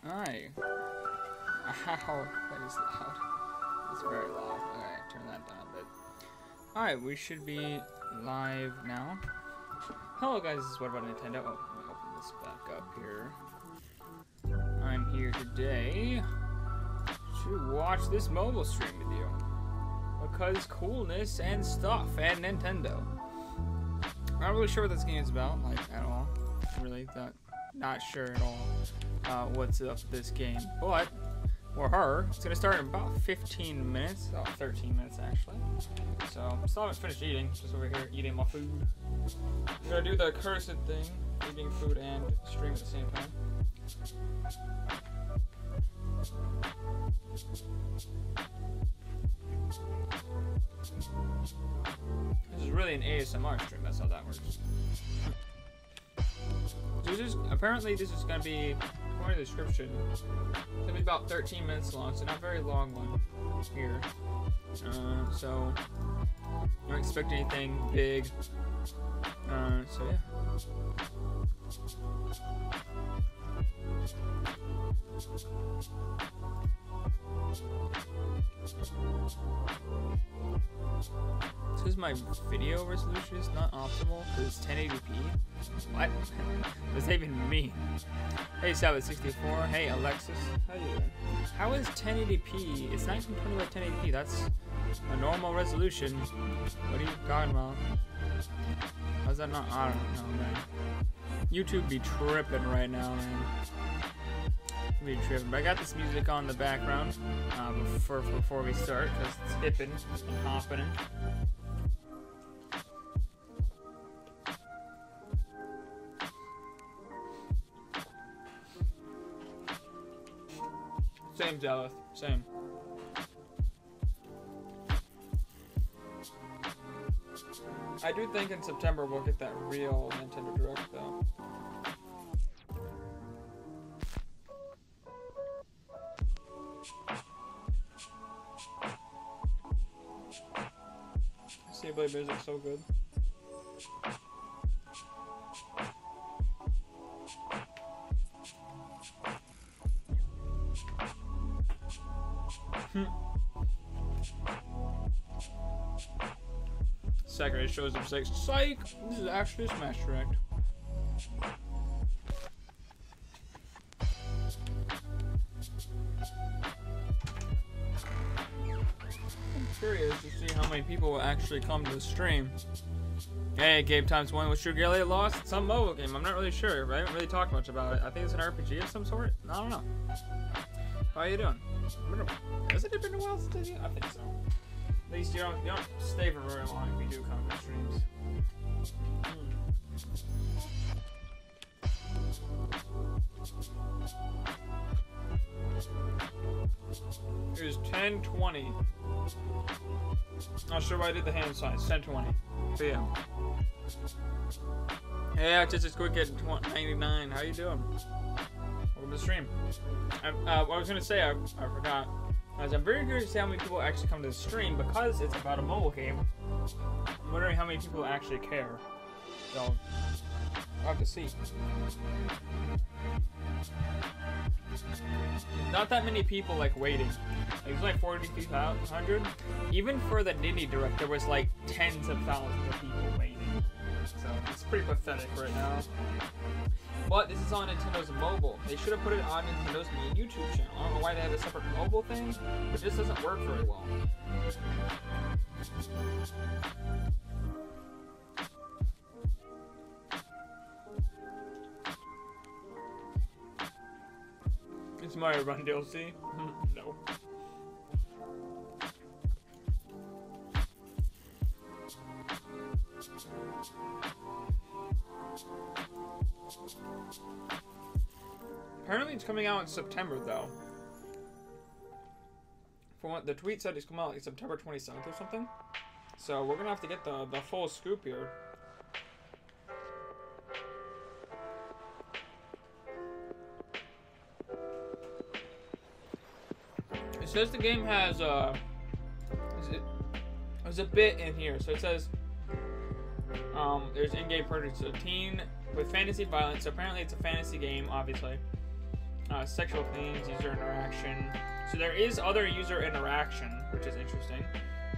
Alright. Ow, that is loud. It's very loud. Alright, turn that down a bit. Alright, we should be live now. Hello guys, this is What About Nintendo. Oh, let me open this back up here. I'm here today to watch this mobile stream with you. Because coolness and stuff and Nintendo. I'm not really sure what this game is about, like, at all. Really, not sure at all what's up with this game. But, or her, it's going to start in about 15 minutes. Oh, 13 minutes, actually. So, still haven't finished eating. Just over here eating my food. I'm going to do the cursed thing. Eating food and stream at the same time. This is really an ASMR stream, that's how that works. Apparently this is going to be, according to the description, it's going to be about 13 minutes long, so not a very long one here. So, don't expect anything big. So yeah. It says my video resolution is not optimal because it's 1080p. What? What does that even mean? Hey, Sabbath64. Hey, Alexis. How you doing? How is 1080p? It's 1920 by 1080p. That's a normal resolution. What are you talking about? How's that not? I don't know, man. YouTube be tripping right now, man. Be tripping. But I got this music on in the background before we start because it's hipping and hopping. Same, Zelith. Same. I do think in September we'll get that real Nintendo Direct, though. Play music so good. Sakurai shows up like, psych! This is actually a Smash Direct. Curious to see how many people will actually come to the stream. Hey, Gabe times 1 with Dragalia lost. It's some mobile game. I'm not really sure. I haven't really talked much about it. I think it's an RPG of some sort. I don't know. How are you doing? Has it been a while since I think so. At least you don't stay for very long if you do come to streams. It was 10:20. Not sure why I did the hand signs. 10:20 p.m. Hey, just quick at 99. How you doing? Welcome to the stream. What I was gonna say, I forgot. I'm very curious to see how many people actually come to the stream because it's about a mobile game. I'm wondering how many people actually care. So, I'll have to see. Not that many people like waiting. It was like 4,200. Even for the Nindie Direct, there was like tens of thousands of people waiting. So it's pretty pathetic right now. But this is on Nintendo's mobile. They should have put it on Nintendo's main YouTube channel. I don't know why they have a separate mobile thing, but this doesn't work very well. It's Mario Run DLC? No. Apparently it's coming out in September, though. From what the tweet said, it's coming out like September 27th or something. So we're gonna have to get the full scoop here. It says the game has there's a bit in here. So it says there's in-game purchase. So teen with fantasy violence. So apparently it's a fantasy game, obviously. Sexual themes, user interaction. So there is other user interaction, which is interesting.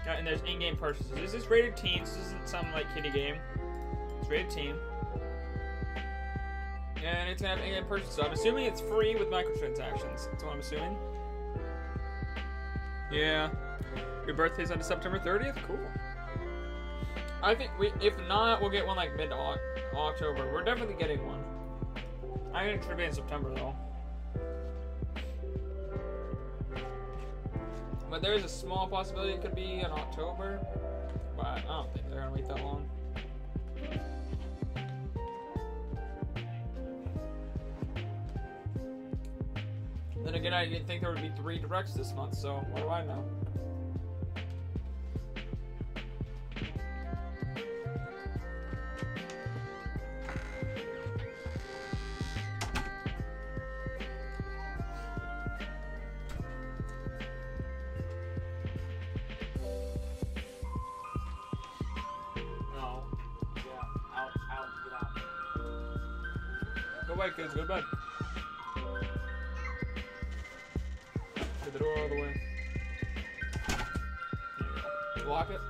And there's in-game purchases. This is rated teen. This isn't some like kiddie game. It's rated teen. And it's gonna have in-game purchases. So I'm assuming it's free with microtransactions. That's what I'm assuming. Yeah. Your birthday's on September 30th? Cool. I think if not, we'll get one like mid-October. We're definitely getting one. I think it should be in September though. But there is a small possibility it could be in October. But I don't think they're gonna wait that long. Then again, I didn't think there would be 3 directs this month, so what do I know? No. Yeah, out, get out. Go away, kids, go to bed. The door all the way. Lock it.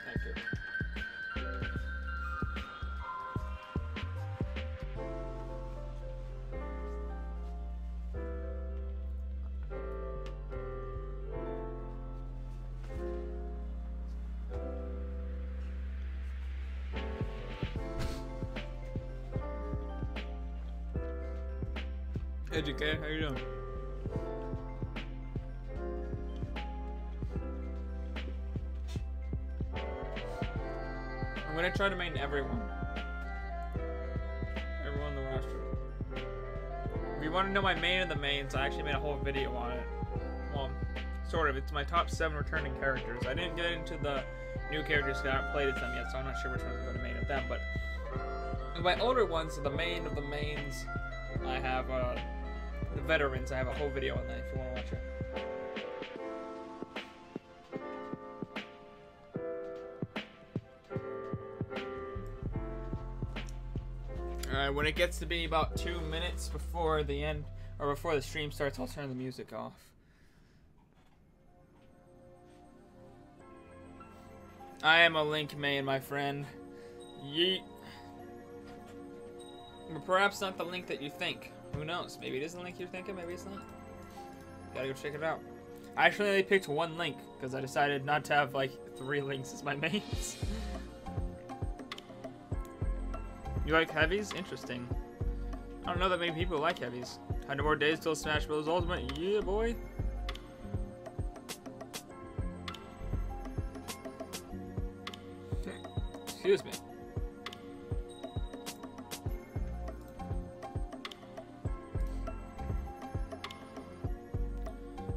Thank you. Hey, GK, how you doing? I'm gonna try to main everyone. Everyone in the roster. If you want to know my main of the mains, I actually made a whole video on it. Well, sort of. It's my top 7 returning characters. I didn't get into the new characters because I haven't played as them yet, so I'm not sure which one's going to main of them. But my older ones, the main of the mains, I have the veterans. I have a whole video on that if you want to watch it. Alright, when it gets to be about 2 minutes before the end, or before the stream starts, I'll turn the music off. I am a Link main, my friend. Yeet. But perhaps not the Link that you think. Who knows? Maybe it is the Link you're thinking, maybe it's not. Gotta go check it out. I actually only picked 1 Link, because I decided not to have, like, 3 Links as my mains. You like heavies? Interesting. I don't know that many people like heavies. 100 more days till Smash Bros. Ultimate. Yeah, boy. Excuse me.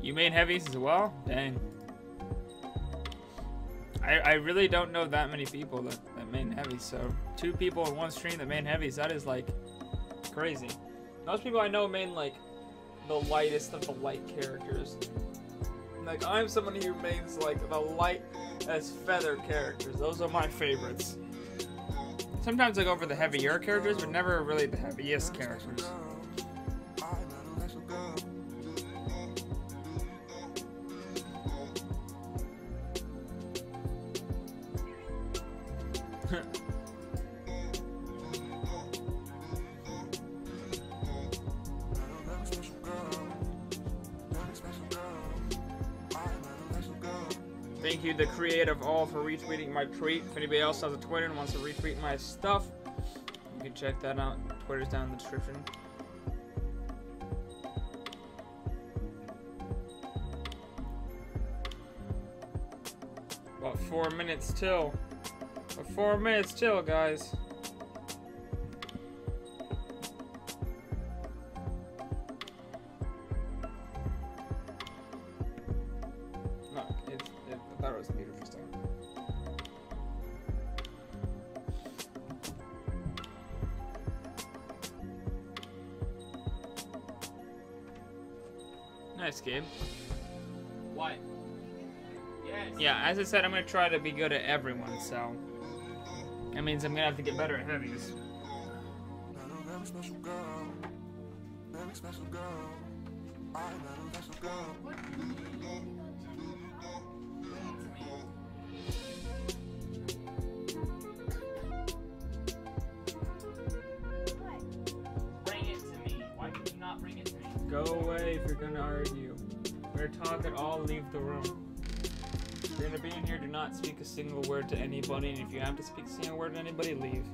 You main heavies as well? Dang. I really don't know that many people that main heavies, so 2 people in one stream that main heavies, that is like crazy. Most people I know main like the lightest of the light characters. Like I'm somebody who mains like the light as feather characters. Those are my favorites. Sometimes I go for the heavier characters, but never really the heaviest characters. Thank you, the creative all, for retweeting my tweet. If anybody else has a Twitter and wants to retweet my stuff, you can check that out. Twitter's down in the description. About 4 minutes till. About 4 minutes till, guys. I thought it was the meter for stone. Nice game. What? Yeah. Yeah, as I said, I'm gonna try to be good at everyone, so that means I'm gonna have to get better at heavies. Bring it to me. Why can you not bring it to me? Go away if you're gonna argue. We're talking, all leave the room. If you're gonna be in here, do not speak a single word to anybody, and if you have to speak a single word to anybody, leave.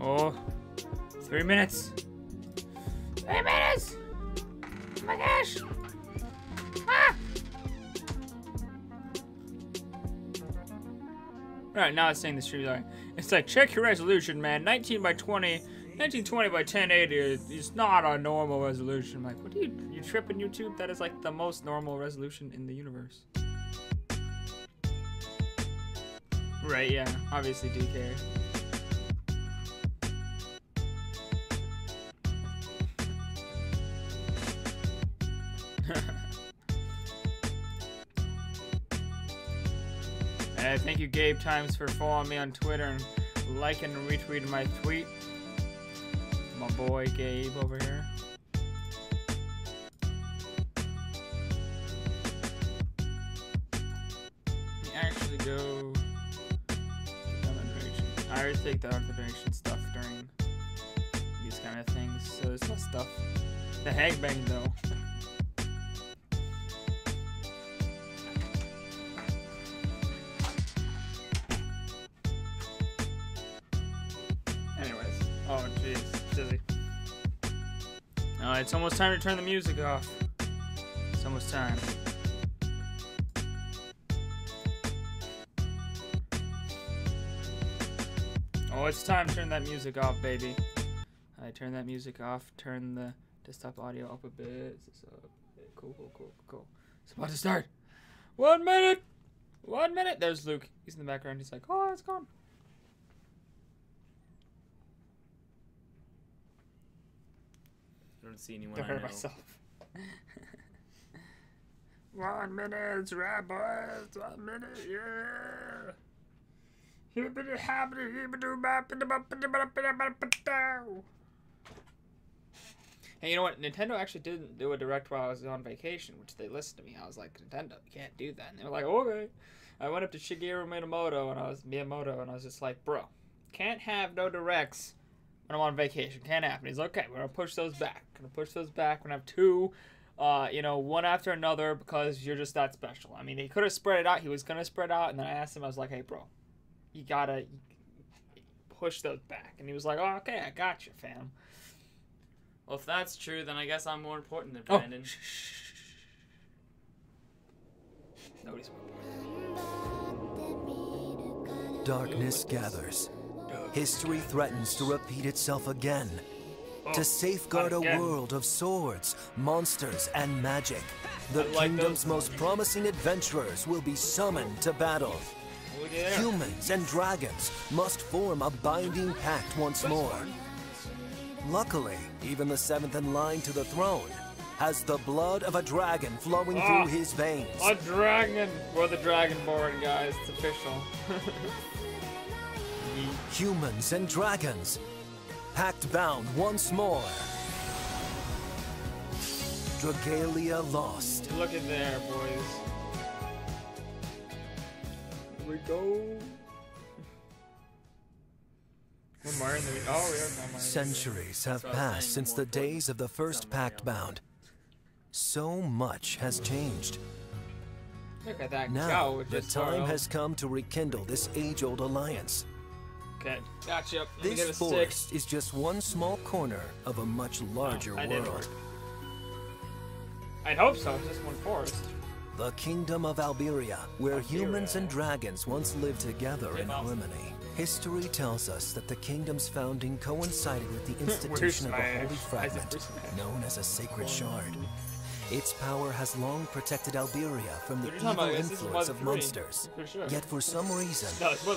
Oh, 3 minutes. 3 minutes! Oh my gosh! Ah! Alright, now it's saying the stream line. It's like, check your resolution, man. 19 by 20, 1920 by 1080 is not a normal resolution. I'm like, what are you tripping, YouTube? That is like the most normal resolution in the universe. Right, yeah. Obviously do care. Thank you, Gabe Times, for following me on Twitter and liking and retweeting my tweet. My boy Gabe over here. You actually go. I always take the other donation stuff during these kind of things, so there's less stuff. The hangbang though. Oh, jeez. Dizzy. It's almost time to turn the music off. It's almost time. Oh, it's time to turn that music off, baby. I turn that music off. Turn the desktop audio up a bit. Cool. It's about to start. 1 minute! 1 minute! There's Luke. He's in the background. He's like, oh, it's gone. I don't see anyone. I heard myself. 1 minute, right, boys? 1 minute, yeah. Hey, you know what? Nintendo actually didn't do a direct while I was on vacation, which they listened to me. I was like, Nintendo, you can't do that. And they were like, okay. I went up to Shigeru Miyamoto, and I was just like, bro, can't have no directs when I'm on vacation. Can't happen. He's like, okay, we're gonna push those back. We're gonna have two, one after another because you're just that special. I mean, he could have spread it out. He was gonna spread out, and then I asked him, I was like, hey, bro, you gotta push those back. And he was like, oh, okay, I got you, fam. Well, if that's true, then I guess I'm more important than Brandon. Nobody's more important. Darkness gathers. History threatens to repeat itself again. To safeguard a world of swords, monsters, and magic, the kingdom's most promising adventurers will be summoned to battle. Humans and dragons must form a binding pact once more. Luckily, even the seventh in line to the throne has the blood of a dragon flowing through his veins. A dragon! We're the Dragonborn, guys. It's official. Humans and dragons, pact bound once more. Dragalia lost. Look at there, boys. Here we go. Centuries have passed since the days of the first pact bound. So much has changed. Look at that. Now, the time has come to rekindle this age-old alliance. Okay, gotcha. This forest is just one small corner of a much larger world. I'd hope so. It's just one forest. The kingdom of Alberia, where humans and dragons once lived together in harmony. History tells us that the kingdom's founding coincided with the institution of a holy fragment known as a sacred shard. Its power has long protected Alberia from the evil influence of monsters. Yet for some reason,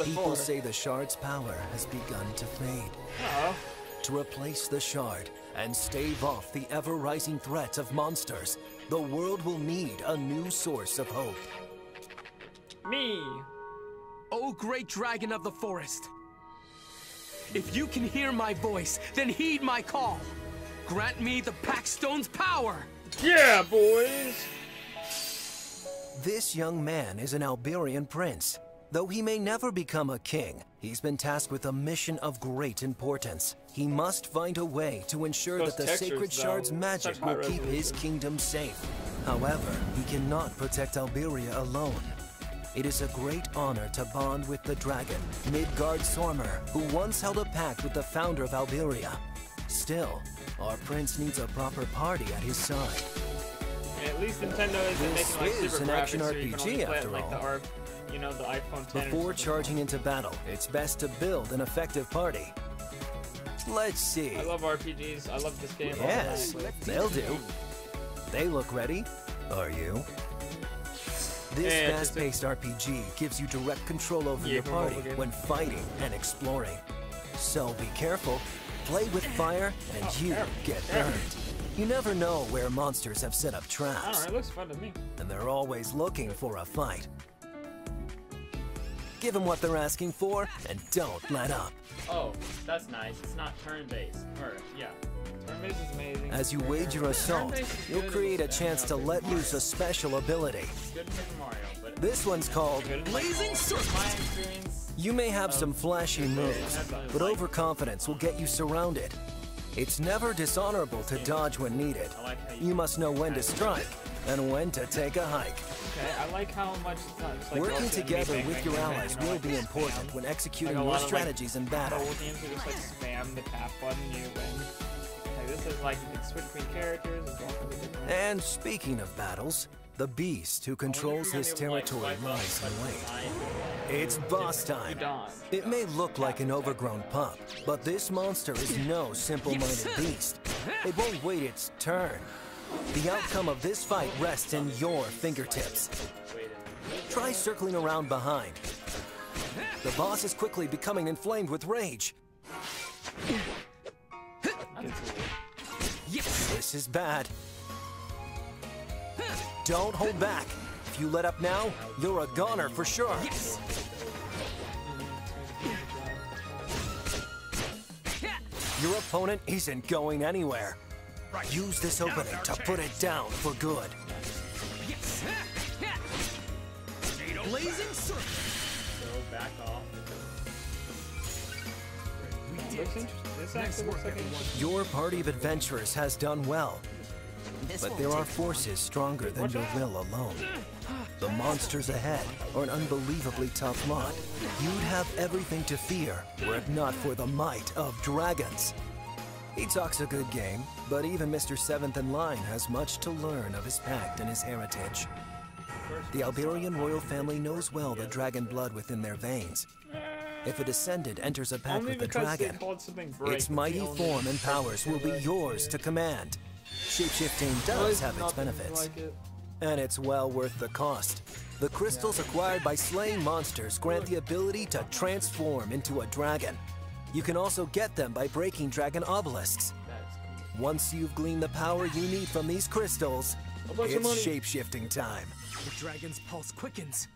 people say the shard's power has begun to fade. To replace the shard, and stave off the ever-rising threat of monsters, the world will need a new source of hope. Me! O great dragon of the forest, if you can hear my voice, then heed my call. Grant me the Packstone's power! Yeah, boys! This young man is an Alberian prince. Though he may never become a king, he's been tasked with a mission of great importance. He must find a way to ensure Those that the Sacred textures, Shard's though, magic such high will keep his resolution. kingdom safe. However, he cannot protect Alberia alone. It is a great honor to bond with the dragon, Midgard Sormer, who once held a pact with the founder of Alberia. Still, our prince needs a proper party at his side. And at least Nintendo isn't This making like is super an action graphics, so you can only RPG play it after like the all. you know, the iPhone 10 or Before something. charging into battle, it's best to build an effective party. Let's see. I love RPGs. I love this game. Yes, they'll do. They look ready. Are you? This Yeah, it's fast-paced RPG gives you direct control over Yeah, your control party again. when fighting and exploring. So be careful. Play with fire and you get burned. You never know where monsters have set up I don't traps, know, it looks fun to me. and they're always looking for a fight. Give them what they're asking for, and don't let up. Oh, that's nice. It's not turn-based. Or, yeah. Turn-based is amazing. As you wage your assault, Turn-based is you'll good create a in chance to let loose a special ability. It's good in Super Mario, but This one's called good in Blazing like, Circle. my experience. You may have some flashy moves, but overconfidence will get you surrounded. It's never dishonorable to dodge when needed. I like how You must know when to strike and when to take a hike. Okay, I like how much it's not just like Working go to together enemy, with bang, your bang, bang, allies you know, will like be spam. important when executing Like a your lot of, strategies in battle. Mobile games are just like spam the tap button, you win. Like this is like you can switch between characters, it's all really different. And speaking of battles, the beast who controls his territory lies in wait. It's boss time. It may look like an overgrown pup, but this monster is no simple-minded beast. It won't wait its turn. The outcome of this fight rests in your fingertips. Try circling around behind. The boss is quickly becoming inflamed with rage. This is bad. Don't hold back. If you let up now, you're a goner for sure. Your opponent isn't going anywhere. Use this opening to put it down for good. Blazing Circle. So back off. Looks interesting. This actually looks like a Your party of adventurers has done well, but there are forces stronger than your will alone. The monsters ahead are an unbelievably tough lot. You'd have everything to fear were it not for the might of dragons. He talks a good game, but even Mr. Seventh in Line has much to learn of his pact and his heritage. The Alberian royal family knows well the dragon blood within their veins. If a descendant enters a pact only with the because they dragon, called something break. its mighty the only form and powers will be yours to command. Shapeshifting does have its Nothing benefits, like it. and it's well worth the cost. The crystals acquired by slaying monsters grant the ability to transform into a dragon. You can also get them by breaking dragon obelisks. That's cool. Once you've gleaned the power you need from these crystals, A bunch of it's money. shapeshifting time. The dragon's pulse quickens.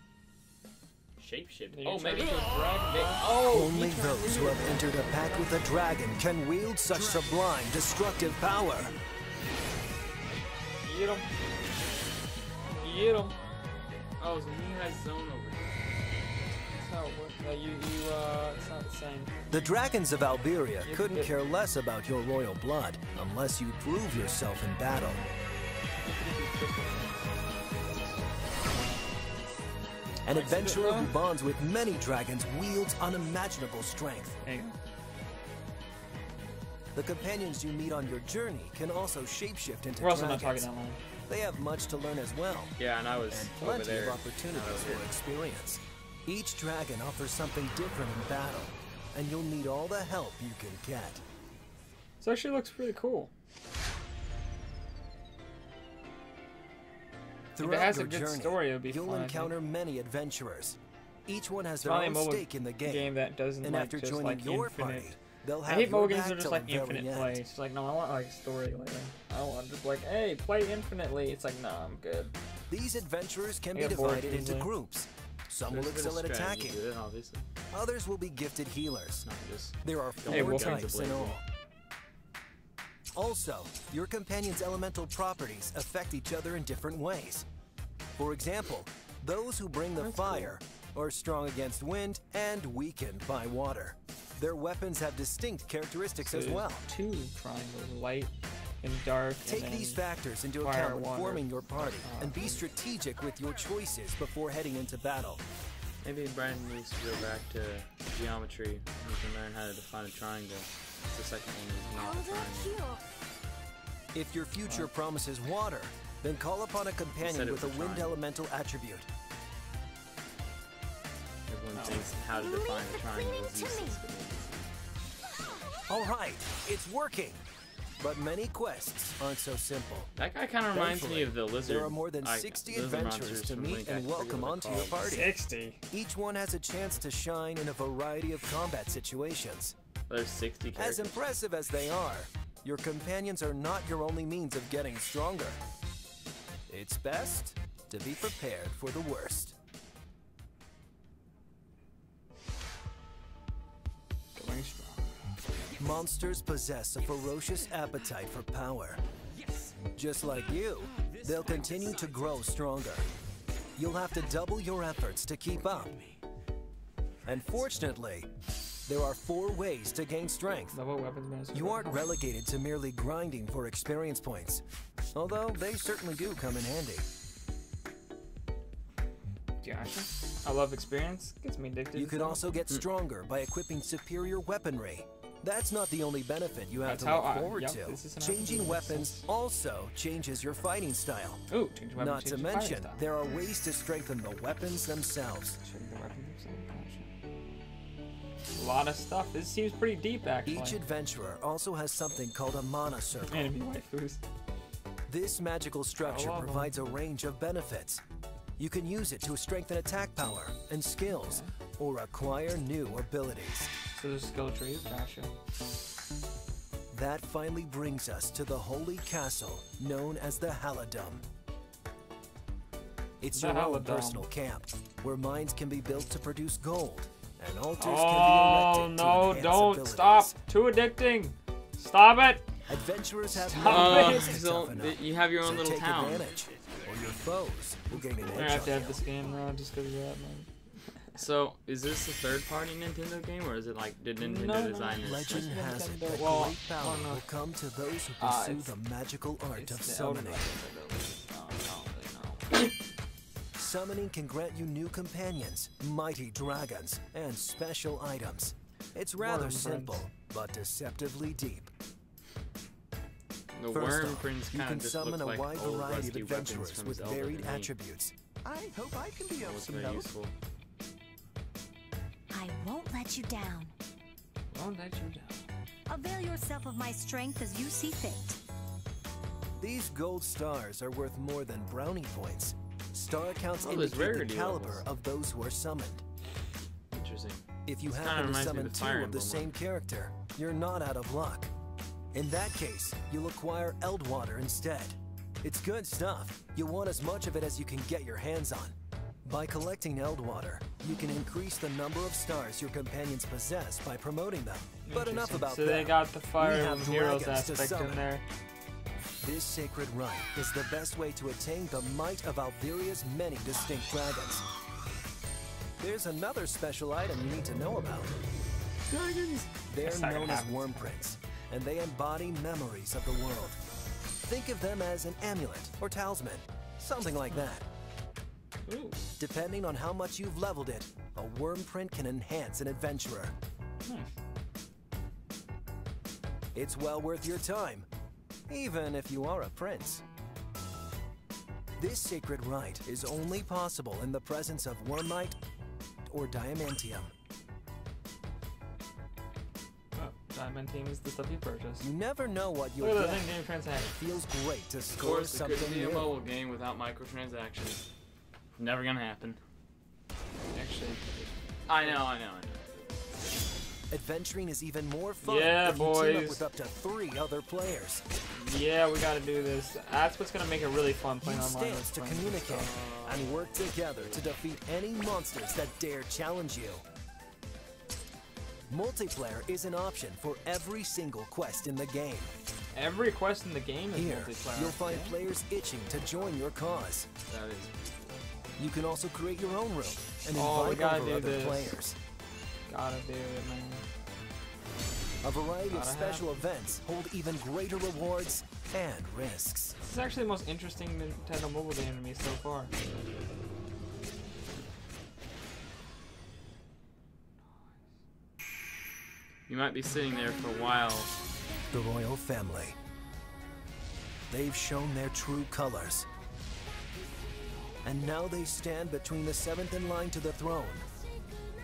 Shapeshift. You Oh, turn maybe into go a dragon. Oh, Only those who have entered a pact with a dragon can wield such sublime, destructive power. Get him. Get him. Oh, so he has zone over here. That's how it works. It's not the same. The dragons of Alberia couldn't care less about your royal blood unless you prove yourself in battle. An adventurer who bonds with many dragons wields unimaginable strength. Hang on. The companions you meet on your journey can also shapeshift into We're also not dragons. talking that long. They have much to learn as well, Yeah, and I was and over plenty there. of opportunities for experience. Each dragon offers something different in battle, and you'll need all the help you can get. This actually looks pretty cool. Throughout has a your good journey, story, it'll be you'll fun, I think. encounter many adventurers. Each one has their Probably a own mobile stake in the game. Game that doesn't And like after just joining like your infinite party, They'll I have hate your mobile games back that are just till like the very infinite end. play. It's like, no, I want like story later. I don't want just like, hey, play infinitely. It's like, no, I'm good. These adventurers can I be get bored divided into easily. groups. Some will There's a bit excel of at strategy attacking. to it, obviously. Others will be gifted healers. Not just There are Hey, 4 Wolf. types in all. Also, your companion's elemental properties affect each other in different ways. For example, those who bring the That's fire are strong against wind and weakened by water. Their weapons have distinct characteristics as There's well. 2 triangles, light and dark. Take and these then factors into fire, account when water. forming your party, and be strategic with your choices before heading into battle. maybe Brian needs to go back to geometry and he can learn how to define a triangle. The second one is not a triangle. If your future promises water, then call upon a Said companion it with a was a wind triangle. elemental attribute. Everyone thinks how to define a triangle is useless. All right, it's working. But many quests aren't so simple. That guy kind of reminds me of the lizard. There are more than 60 lizard adventurers monsters to from meet Link. I and forget welcome what onto they're your called. party. 60. Each one has a chance to shine in a variety of combat situations. There's 60 As characters. impressive as they are, your companions are not your only means of getting stronger. It's best to be prepared for the worst. Going strong. Monsters possess a ferocious appetite for power. Just like you, they'll continue to grow stronger. You'll have to double your efforts to keep up. And fortunately, there are 4 ways to gain strength. Level weapons master. You aren't relegated to merely grinding for experience points, although they certainly do come in handy. Gotcha. I love experience. Gets me addicted. You to can stuff. also get stronger by equipping superior weaponry. That's not the only benefit you have That's to how look I- forward yep, to. this is an Changing opportunity. weapons also changes your fighting style. Ooh, change weapon. Not change to the fighting mention, style. there are ways to strengthen the weapons themselves. Change the weapon themselves. Gotcha. A lot of stuff. This seems pretty deep, actually. Each adventurer also has something called a mana circle. Enemy waifus. This magical structure love 'em. provides a range of benefits. You can use it to strengthen attack power and skills, or acquire new abilities. So there's skill trees. Gotcha. That finally brings us to the holy castle known as the Halidom. It's The your own Halidom. personal camp, where mines can be built to produce gold, and altars Oh can be erected to no! enhance Don't abilities. stop! Too addicting! Stop it! Adventurers have Stop no it. ways to So toughen up, you have your own so little take town. advantage, or your foes will gain an We're gonna edge have to on have you. this game now just because of that, man. So, is this a third-party Nintendo game, or is it like, did Nintendo No. design this? Legend has it Nintendo- that well, great power well, no. will come to those who Ah, pursue it's- the magical art of It's the Elder summoning. No. Summoning can grant you new companions, mighty dragons, and special items. It's rather Worm simple, prince. but deceptively deep. The First worm off, prince you kind can of just summon look a like wide old variety of rusty weapons adventurers from with Zelda varied to me. attributes. I hope I can be That of looks some very help. useful. I won't let you down. Won't let you down. Avail yourself of my strength as you see fit. These gold stars are worth more than brownie points. Star counts Oh, there's indicate the rarity caliber levels. of those who are summoned. Interesting. If you This kinda happen to reminds me of summon the 2 Fire of the Emblem same one. character, you're not out of luck. In that case, you'll acquire Eldwater instead. It's good stuff. You'll want as much of it as you can get your hands on. By collecting Eldwater, you can increase the number of stars your companions possess by promoting them. But enough Interesting. about So that. they got the Fire We have Emblem Heroes dragons to aspect in summon. there. This sacred rite is the best way to attain the might of Alviria's many distinct dragons. There's another special item you need to know about. Dragons. They're That's not gonna known as happen. worm prints, and they embody memories of the world. Think of them as an amulet or talisman, something like that. Ooh. Depending on how much you've leveled it, a worm print can enhance an adventurer. It's well worth your time, even if you are a prince. This sacred rite is only possible in the presence of wormite or diamantium. Oh, Diamond Team is the stuff you purchase. You never know what you'll Look at get. that in-game transaction. Feels great to Of score course, it something couldn't be a new. mobile game without microtransactions. Never gonna happen. Actually, I know. Adventuring is even more fun Yeah, if you team up boys. with up to 3 other players. Yeah, we gotta do this. That's what's gonna make it really fun playing Use online. stance to with friends. communicate and work together to defeat any monsters that dare challenge you. Multiplayer is an option for every single quest in the game. Every quest in the game is Here, multiplayer. you'll find yeah? players itching to join your cause. That is. You can also create your own room and Oh, we invite gotta over do other this. players. Gotta do it, man. A variety of Gotta special events hold even greater rewards and risks. This is actually the most interesting Nintendo mobile game to me so far. You might be sitting there for a while. The royal family. They've shown their true colors. And now they stand between the 7th in line to the throne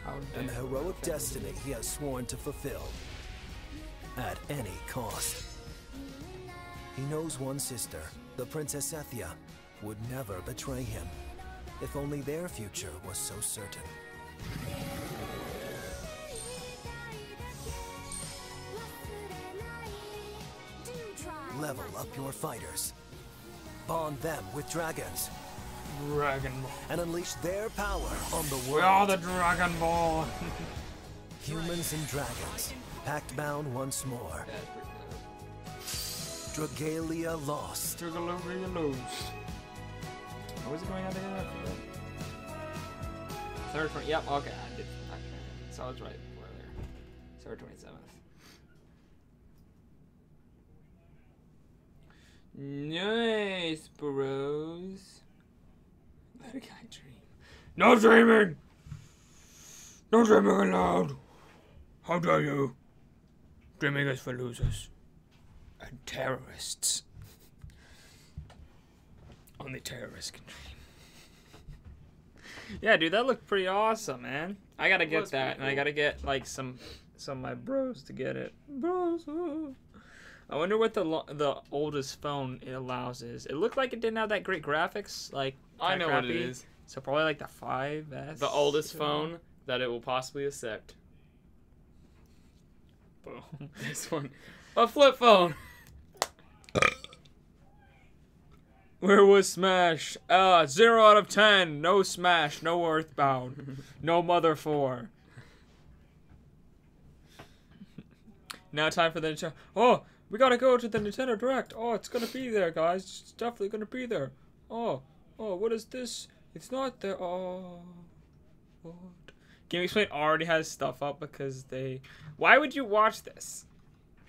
How and the dare- heroic destiny he has sworn to fulfill. At any cost. He knows one sister, the Princess Ethia, would never betray him. If only their future was so certain. Level up your fighters. Bond them with dragons. Dragon Ball. And unleash their power on the We are world. the Dragon Ball. Humans and dragons, pact bound once more. Dragalia lost. Took a look where you lose. What was it going on again? Third 20. Yep. Okay. I did. Okay. So I was right earlier. Third 27th. Nice, bros. Let a guy dream. No dreaming! No dreaming aloud! How dare you? Dreaming is for losers. And terrorists. Only terrorists can dream. Yeah, dude, that looked pretty awesome, man. I gotta get was that, pretty and I cool. gotta get like some of my bros to get it. Bros. I wonder what the oldest phone it allows is. It looked like it didn't have that great graphics. Like I kinda know what it crappy. is. So probably like the 5S. The oldest phone that it will possibly accept. Boom. This one. A flip phone. Where was Smash? 0 out of 10. No Smash. No Earthbound. No Mother 4. Now time for the Oh, we gotta go to the Nintendo Direct. Oh, it's gonna be there, guys. It's definitely gonna be there. Oh, what is this? It's not there. Oh, what? Game Explain already has stuff up because they... Why would you watch this?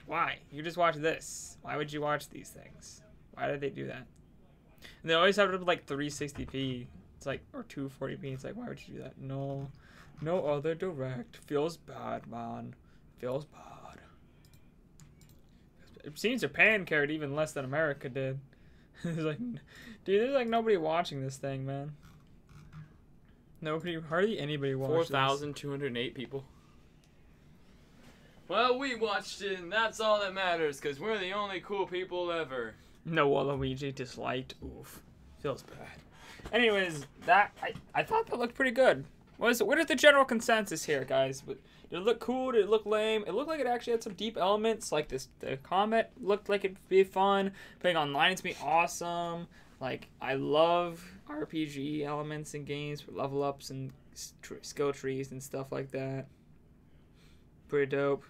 Why? You just watch this. Why would you watch these things? Why did they do that? And they always have it up like 360p. It's like, or 240p. It's like, why would you do that? No other Direct. Feels bad, man. Feels bad. It seems Japan cared even less than America did. It's like, dude, there's like nobody watching this thing, man. Nobody, hardly anybody watched 4,208 people. Well, we watched it, and that's all that matters, because we're the only cool people ever. No Waluigi disliked. Oof. Feels bad. Anyways, that I thought that looked pretty good. What is the general consensus here, guys? Did it look cool? Did it look lame? It looked like it actually had some deep elements, like this. The combat looked like it'd be fun. Playing online it's be awesome. Like, I love RPG elements in games for level ups and skill trees and stuff like that. Pretty dope.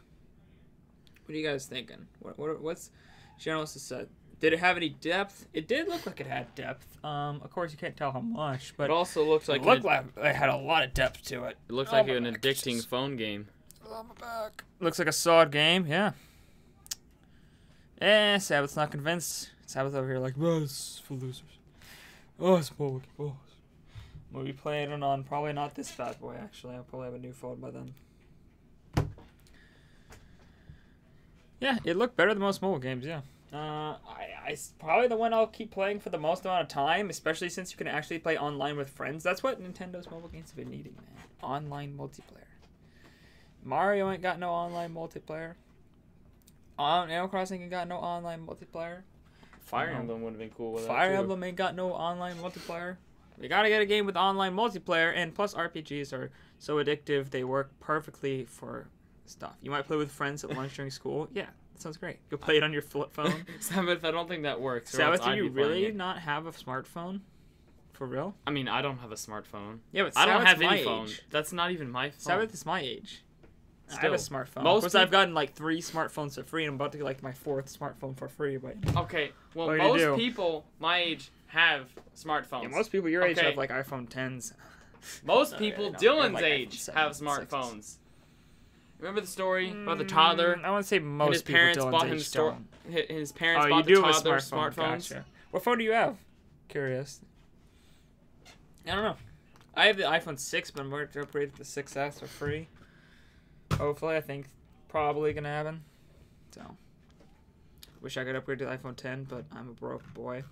What are you guys thinking? What's general said? Did it have any depth? It did look like it had depth. Of course you can't tell how much, but It also looks like it looked like it had a lot of depth to it. it looks Oh, like my an back addicting itches. phone game. Oh, my back. Looks like a solid game, yeah. Sabbath's not convinced. Sabbath over here like, well, it's for losers. Oh, it's boy. Oh. We'll be playing it on probably not this bad boy, actually. I'll probably have a new phone by then. Yeah, it looked better than most mobile games, yeah. I probably the one I'll keep playing for the most amount of time, especially since you can actually play online with friends. That's what Nintendo's mobile games have been needing, man. Online multiplayer. Mario ain't got no online multiplayer. Animal Crossing ain't got no online multiplayer. Fire Emblem would have been cool with that, Fire too. Emblem ain't got no online multiplayer. We gotta get a game with online multiplayer, and plus RPGs are so addictive, they work perfectly for stuff. You might play with friends at lunch during school. Yeah, that sounds great. You'll play it on your flip phone. Sabbath, I don't think that works. Sabbath, do you really not have a smartphone? For real? I mean, I don't have a smartphone. Yeah, but I don't have my any phone. age. That's not even my phone. Sabbath is my age. I have a smartphone. Most of course, I've gotten like 3 smartphones for free, and I'm about to get like my 4th smartphone for free. But okay, well, what most people my age have smartphones. Yeah, most people your age have like iPhone 10s. Most people Dylan's like age iPhone have 7s, smartphones. 6s. Remember the story about the toddler? I want to say most his people parents Dylan's bought age him don't. his parents Oh, bought you the do have a toddler smartphone. smartphones. Gotcha. What phone do you have? Curious. I don't know. I have the iPhone 6, but I'm going to upgrade to the 6S for free. Hopefully, I think probably gonna happen. So, wish I could upgrade to the iPhone 10, but I'm a broke boy.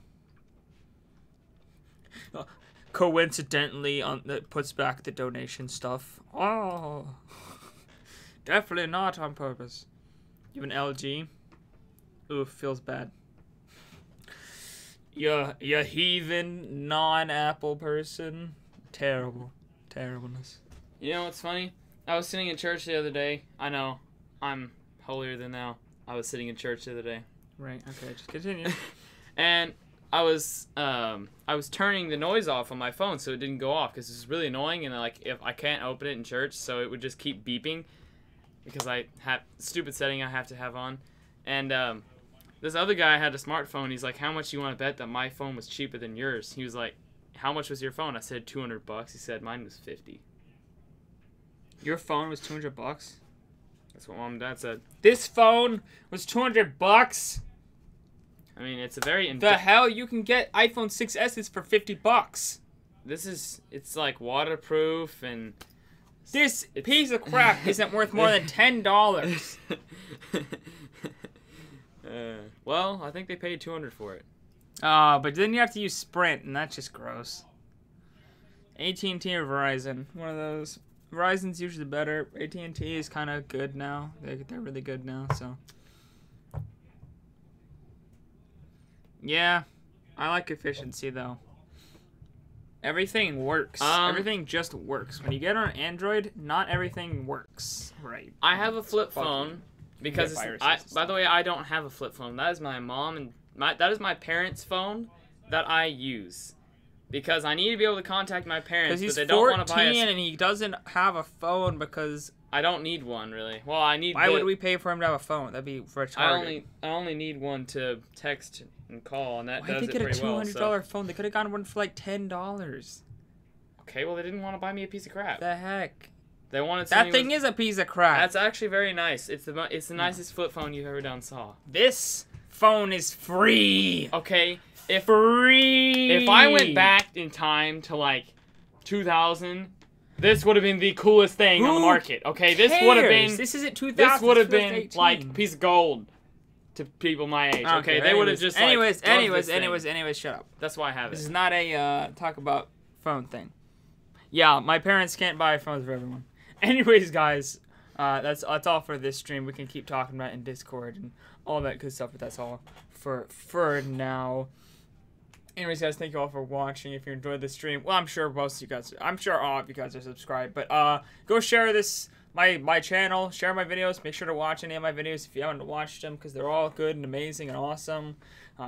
Coincidentally, that puts back the donation stuff. Oh, definitely not on purpose. You have an LG. Ooh, feels bad. You heathen non-Apple person. Terrible. Terribleness. You know what's funny? I was sitting in church the other day. I know. I'm holier than thou. I was sitting in church the other day. Right, okay, just continue. And I was turning the noise off on my phone so it didn't go off because it's really annoying, and like if I can't open it in church, so it would just keep beeping because I have stupid setting I have to have on. And this other guy had a smartphone. He's like, "How much do you want to bet that my phone was cheaper than yours?" He was like, "How much was your phone?" I said $200. He said mine was $50. Your phone was $200? That's what mom and dad said. This phone was $200? I mean, it's a very... The hell? You can get iPhone 6S's for $50. It's like waterproof and... This piece of crap isn't worth more than $10. Well, I think they paid $200 for it. But then you have to use Sprint, and that's just gross. AT&T or Verizon, one of those. Verizon's usually better. AT&T is kind of good now. They're really good now, so. Yeah, I like efficiency, though. Everything works. Everything just works. When you get on Android, not everything works. Right. I have a flip phone because by the way, I don't have a flip phone. That is my mom and that is my parents' phone that I use. Because I need to be able to contact my parents, but they don't want to buy us. He's 14 and he doesn't have a phone because... I don't need one, really. Well, I need... Why would we pay for him to have a phone? That'd be retarded. I only need one to text and call, and that does it pretty well. Why did they get a $200 phone? They could have gotten one for like $10. Okay, well, they didn't want to buy me a piece of crap. The heck? They wanted that thing is a piece of crap. That's actually very nice. It's the nicest flip phone you've ever saw. This phone is free. Okay. If I went back in time to like 2000, this would have been the coolest thing on the market. Okay, this would have been. This isn't 2000. This would have been like a piece of gold to people my age. Okay, they would have just. Anyways, shut up. That's why I have it. This is not a talk about phone thing. Yeah, my parents can't buy phones for everyone. Anyways, guys, that's all for this stream. We can keep talking about it in Discord and all that good stuff, but that's all for now. Anyways, guys, thank you all for watching. If you enjoyed this stream, well, I'm sure all of you guys are subscribed. But go share my channel, share my videos. Make sure to watch any of my videos if you haven't watched them, because they're all good and amazing and awesome.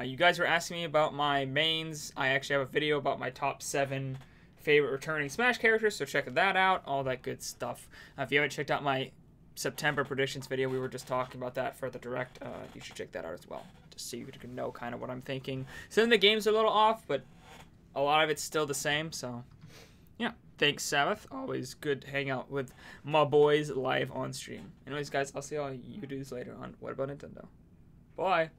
You guys were asking me about my mains. I actually have a video about my top 7 favorite returning Smash characters, so check that out. All that good stuff. If you haven't checked out my September predictions video, we were just talking about that for the direct. You should check that out as well, just so you can know kind of what I'm thinking. Some of the games are a little off, but a lot of it's still the same. So yeah, thanks, Sabbath. Always good to hang out with my boys live on stream. Anyways, guys, I'll see all you dudes later on What About Nintendo. Bye.